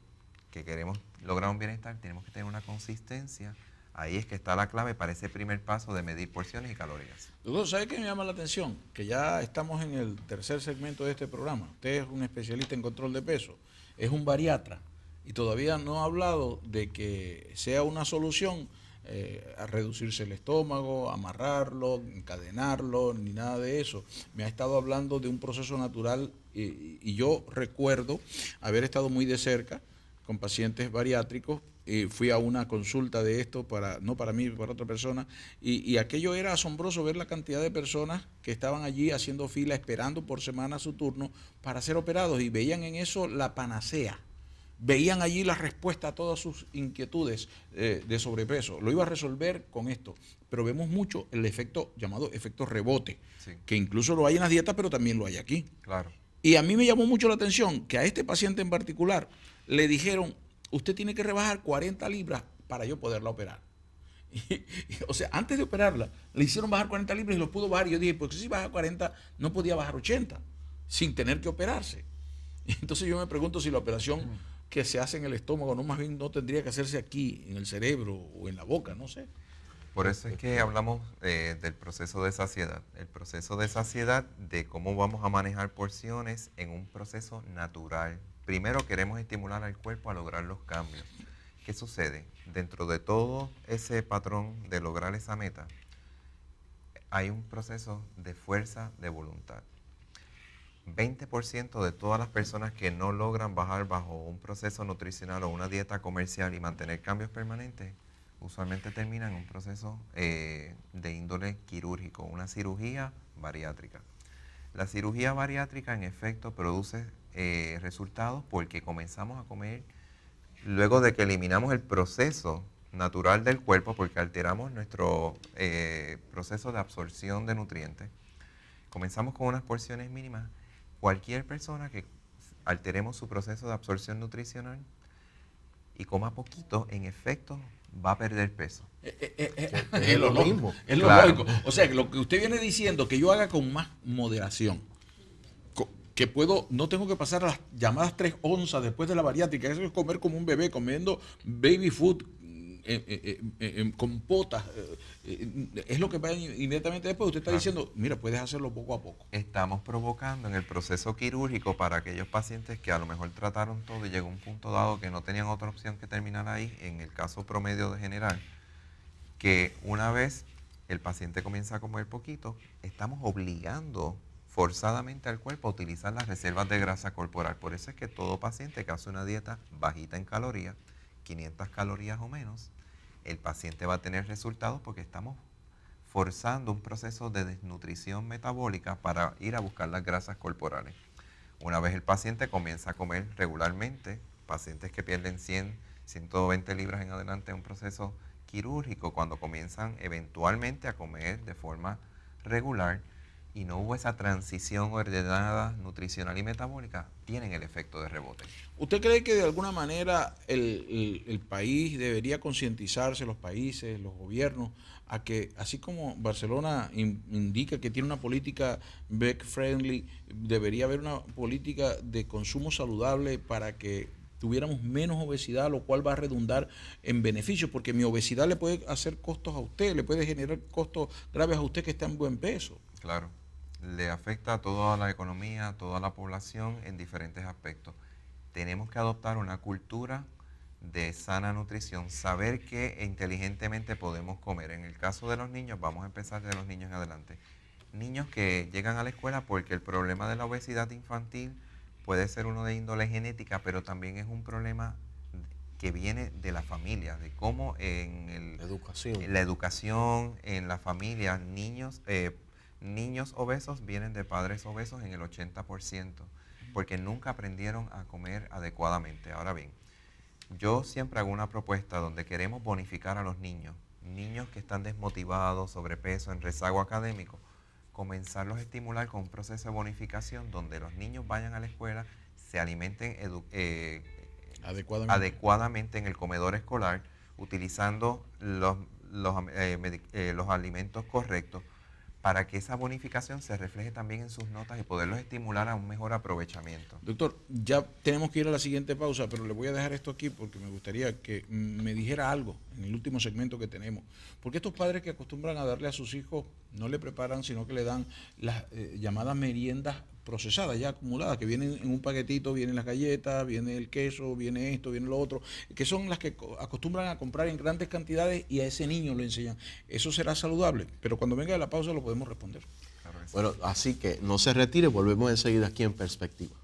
que queremos lograr un bienestar, tenemos que tener una consistencia. Ahí es que está la clave para ese primer paso de medir porciones y calorías. Doctor, ¿sabe qué me llama la atención? Que ya estamos en el tercer segmento de este programa. Usted es un especialista en control de peso, es un bariatra y todavía no ha hablado de que sea una solución a reducirse el estómago, amarrarlo, encadenarlo, ni nada de eso. Me ha estado hablando de un proceso natural y yo recuerdo haber estado muy de cerca con pacientes bariátricos. Fui a una consulta de esto, no para mí, para otra persona, y aquello era asombroso ver la cantidad de personas que estaban allí haciendo fila, esperando por semana su turno para ser operados, y veían en eso la panacea. Veían allí la respuesta a todas sus inquietudes de sobrepeso. Lo iba a resolver con esto, pero vemos mucho el efecto llamado efecto rebote, sí, que incluso lo hay en las dietas, pero también lo hay aquí. Claro. Y a mí me llamó mucho la atención que a este paciente en particular le dijeron: usted tiene que rebajar 40 libras para yo poderla operar. O sea, antes de operarla, le hicieron bajar 40 libras y lo pudo bajar. Y yo dije, porque si baja 40, no podía bajar 80, sin tener que operarse. Entonces yo me pregunto si la operación que se hace en el estómago, no, más bien no tendría que hacerse aquí, en el cerebro o en la boca, no sé. Por eso es que hablamos del proceso de saciedad. El proceso de saciedad, de cómo vamos a manejar porciones en un proceso natural. Primero queremos estimular al cuerpo a lograr los cambios. ¿Qué sucede? Dentro de todo ese patrón de lograr esa meta, hay un proceso de fuerza de voluntad. 20% de todas las personas que no logran bajar bajo un proceso nutricional o una dieta comercial y mantener cambios permanentes, usualmente terminan en un proceso de índole quirúrgico, una cirugía bariátrica. La cirugía bariátrica en efecto produce resultados porque comenzamos a comer luego de que eliminamos el proceso natural del cuerpo, porque alteramos nuestro proceso de absorción de nutrientes. Comenzamos con unas porciones mínimas. Cualquier persona que alteremos su proceso de absorción nutricional y coma poquito, en efecto va a perder peso. Es lo mismo. Es lo lógico. O sea, que lo que usted viene diciendo, que yo haga con más moderación, que no tengo que pasar a las llamadas 3 onzas después de la bariátrica, eso es comer como un bebé, comiendo baby food, con potas, es lo que va inmediatamente después. Usted está diciendo, mira, puedes hacerlo poco a poco. Estamos provocando en el proceso quirúrgico para aquellos pacientes que a lo mejor trataron todo y llegó un punto dado que no tenían otra opción que terminar ahí, en el caso promedio de general, que una vez el paciente comienza a comer poquito, estamos obligando forzadamente al cuerpo a utilizar las reservas de grasa corporal. Por eso es que todo paciente que hace una dieta bajita en calorías, 500 calorías o menos, el paciente va a tener resultados porque estamos forzando un proceso de desnutrición metabólica para ir a buscar las grasas corporales. Una vez el paciente comienza a comer regularmente, pacientes que pierden 100, 120 libras en adelante en un proceso quirúrgico, cuando comienzan eventualmente a comer de forma regular y no hubo esa transición ordenada nutricional y metabólica, tienen el efecto de rebote. ¿Usted cree que de alguna manera el país debería concientizarse, los países, los gobiernos, a que así como Barcelona indica que tiene una política veg friendly, debería haber una política de consumo saludable para que tuviéramos menos obesidad, lo cual va a redundar en beneficios, porque mi obesidad le puede hacer costos a usted, le puede generar costos graves a usted que está en buen peso? Claro, le afecta a toda la economía, a toda la población en diferentes aspectos. Tenemos que adoptar una cultura de sana nutrición, saber que inteligentemente podemos comer. En el caso de los niños, vamos a empezar de los niños en adelante. Niños que llegan a la escuela porque el problema de la obesidad infantil puede ser uno de índole genética, pero también es un problema que viene de la familia, de cómo en la educación, en la familia, niños obesos vienen de padres obesos en el 80%, porque nunca aprendieron a comer adecuadamente. Ahora bien, yo siempre hago una propuesta donde queremos bonificar a los niños que están desmotivados, sobrepeso, en rezago académico, comenzarlos a estimular con un proceso de bonificación donde los niños vayan a la escuela, se alimenten adecuadamente en el comedor escolar, utilizando los alimentos correctos, para que esa bonificación se refleje también en sus notas y poderlos estimular a un mejor aprovechamiento. Doctor, ya tenemos que ir a la siguiente pausa, pero le voy a dejar esto aquí porque me gustaría que me dijera algo en el último segmento que tenemos. Porque estos padres que acostumbran a darle a sus hijos, no le preparan, sino que le dan las llamadas meriendas procesadas, ya acumuladas, que vienen en un paquetito, vienen las galletas, viene el queso, viene esto, viene lo otro, que son las que acostumbran a comprar en grandes cantidades y a ese niño lo enseñan. Eso será saludable, pero cuando venga la pausa lo podemos responder. Claro que sí. Bueno, así que no se retire, volvemos enseguida aquí en Perspectiva.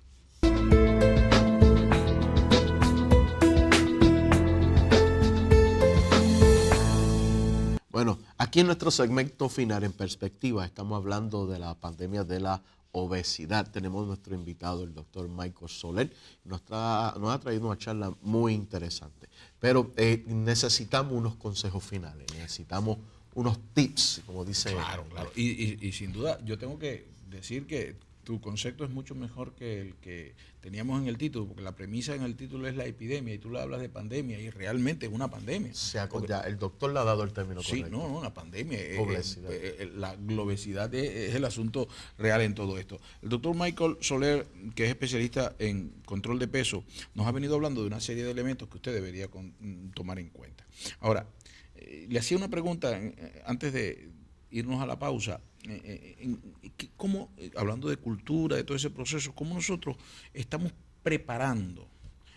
Bueno, aquí en nuestro segmento final en Perspectiva estamos hablando de la pandemia de la obesidad. Tenemos nuestro invitado, el doctor Michael Soler. Nos ha traído una charla muy interesante. Pero necesitamos unos consejos finales, necesitamos unos tips, como dice. Claro, claro. Y sin duda, yo tengo que decir que tu concepto es mucho mejor que el que teníamos en el título, porque la premisa en el título es la epidemia y tú le hablas de pandemia y realmente es una pandemia. Ya, el doctor le ha dado el término Sí, correcto. no, una pandemia. Obesidad. La globesidad es el asunto real en todo esto. El doctor Michael Soler, que es especialista en control de peso, nos ha venido hablando de una serie de elementos que usted debería tomar en cuenta. Ahora, le hacía una pregunta antes de irnos a la pausa. ¿Cómo, hablando de cultura, de todo ese proceso, cómo nosotros estamos preparando,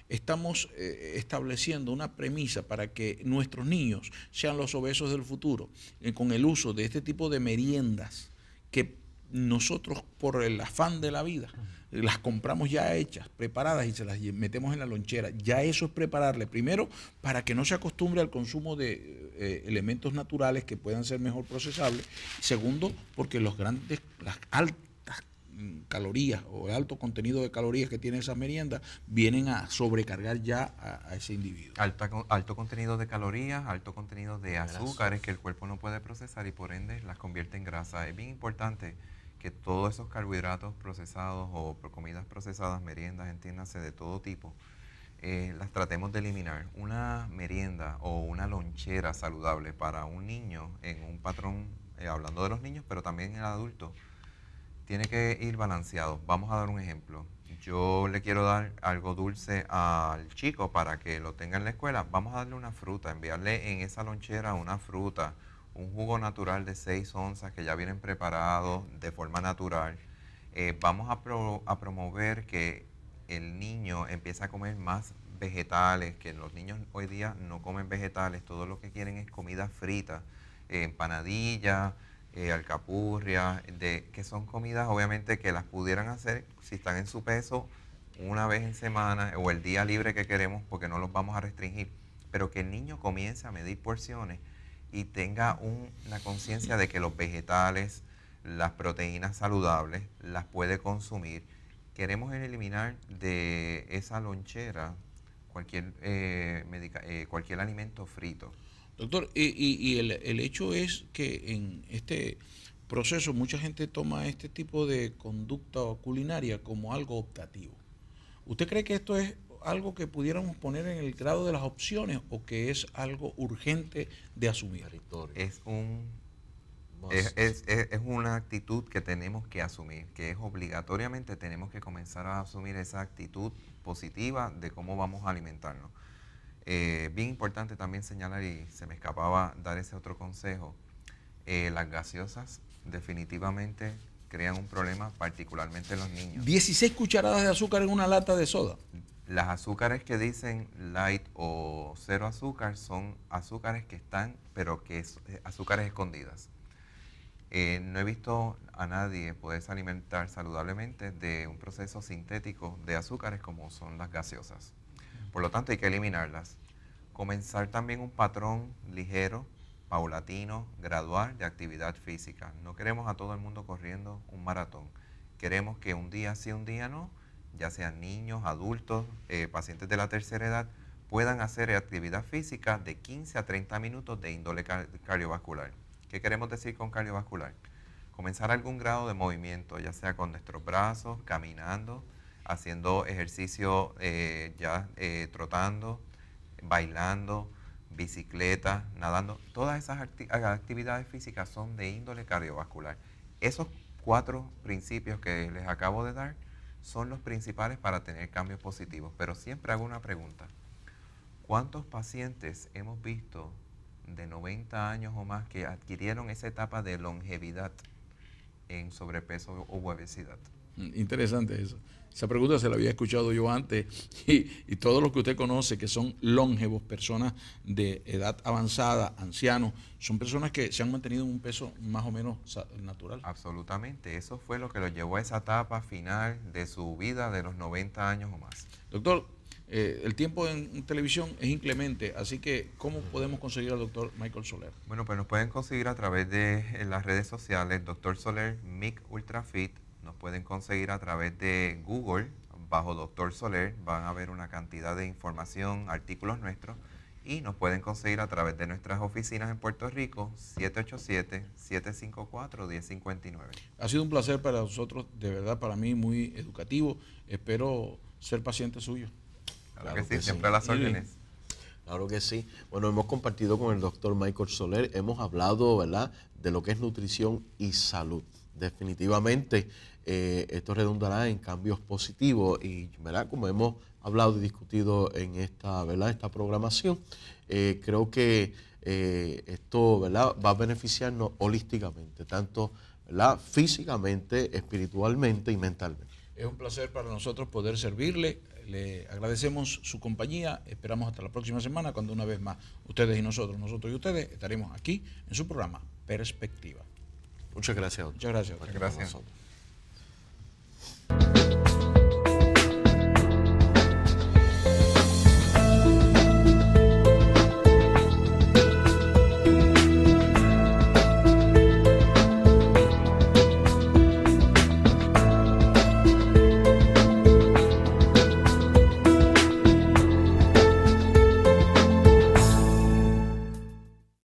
estamos estableciendo una premisa para que nuestros niños sean los obesos del futuro, con el uso de este tipo de meriendas que nosotros, por el afán de la vida, las compramos ya hechas, preparadas y se las metemos en la lonchera? Ya eso es prepararle, primero, para que no se acostumbre al consumo de elementos naturales que puedan ser mejor procesables. Segundo, porque las altas calorías o el alto contenido de calorías que tiene esa merienda vienen a sobrecargar ya a ese individuo. Alto contenido de calorías, alto contenido de azúcares que el cuerpo no puede procesar y por ende las convierte en grasa. Es bien importante que todos esos carbohidratos procesados o comidas procesadas, meriendas, entiéndase, de todo tipo, las tratemos de eliminar. Una merienda o una lonchera saludable para un niño en un patrón, hablando de los niños, pero también en el adulto, tiene que ir balanceado. Vamos a dar un ejemplo. Yo le quiero dar algo dulce al chico para que lo tenga en la escuela. Vamos a darle una fruta, enviarle en esa lonchera una fruta, un jugo natural de 6 onzas que ya vienen preparados de forma natural. Vamos a promover que el niño empiece a comer más vegetales, que los niños hoy día no comen vegetales, todo lo que quieren es comida frita, empanadilla, alcapurria, que son comidas obviamente que las pudieran hacer si están en su peso una vez en semana o el día libre que queremos, porque no los vamos a restringir, pero que el niño comience a medir porciones y tenga una conciencia de que los vegetales, las proteínas saludables, las puede consumir. Queremos eliminar de esa lonchera cualquier alimento frito. Doctor, y el hecho es que en este proceso mucha gente toma este tipo de conducta culinaria como algo optativo. ¿Usted cree que esto es algo que pudiéramos poner en el grado de las opciones o que es algo urgente de asumir? Es una actitud que tenemos que asumir, que es obligatoriamente tenemos que comenzar a asumir esa actitud positiva de cómo vamos a alimentarnos. Bien importante también señalar, y se me escapaba dar ese otro consejo, las gaseosas definitivamente crean un problema, particularmente en los niños. 16 cucharadas de azúcar en una lata de soda. Las azúcares que dicen light o cero azúcar son azúcares que están, pero que es azúcares escondidas. No he visto a nadie poderse alimentar saludablemente de un proceso sintético de azúcares como son las gaseosas. Por lo tanto, hay que eliminarlas. Comenzar también un patrón ligero, paulatino, gradual de actividad física. No queremos a todo el mundo corriendo un maratón. Queremos que un día sí, un día no, ya sean niños, adultos, pacientes de la tercera edad, puedan hacer actividad física de 15 a 30 minutos de índole cardiovascular. ¿Qué queremos decir con cardiovascular? Comenzar algún grado de movimiento, ya sea con nuestros brazos, caminando, haciendo ejercicio trotando, bailando, bicicleta, nadando. Todas esas actividades físicas son de índole cardiovascular. Esos 4 principios que les acabo de dar son los principales para tener cambios positivos. Pero siempre hago una pregunta. ¿Cuántos pacientes hemos visto de 90 años o más que adquirieron esa etapa de longevidad en sobrepeso o obesidad? Interesante eso. Esa pregunta se la había escuchado yo antes y todos los que usted conoce que son longevos, personas de edad avanzada, ancianos, son personas que se han mantenido en un peso más o menos natural. Absolutamente. Eso fue lo que los llevó a esa etapa final de su vida de los 90 años o más. Doctor, el tiempo en televisión es inclemente, así que ¿cómo podemos conseguir al doctor Michael Soler? Bueno, pues nos pueden conseguir a través de las redes sociales, Dr. Soler, MIC Ultrafit. Nos pueden conseguir a través de Google, bajo Dr. Soler. Van a ver una cantidad de información, artículos nuestros. Y nos pueden conseguir a través de nuestras oficinas en Puerto Rico, 787-754-1059. Ha sido un placer para nosotros, de verdad, para mí muy educativo. Espero ser paciente suyo. Claro que sí, siempre a las órdenes. Claro que sí. Bueno, hemos compartido con el doctor Michael Soler, hemos hablado, ¿verdad?, de lo que es nutrición y salud. Definitivamente esto redundará en cambios positivos y, ¿verdad?, como hemos hablado y discutido en esta, ¿verdad?, esta programación, creo que esto, ¿verdad?, va a beneficiarnos holísticamente, tanto, ¿verdad?, físicamente, espiritualmente y mentalmente. Es un placer para nosotros poder servirle. Le agradecemos su compañía. Esperamos hasta la próxima semana, cuando una vez más ustedes y nosotros y ustedes estaremos aquí en su programa Perspectiva. Muchas gracias, doctor. Muchas gracias. Muchas gracias.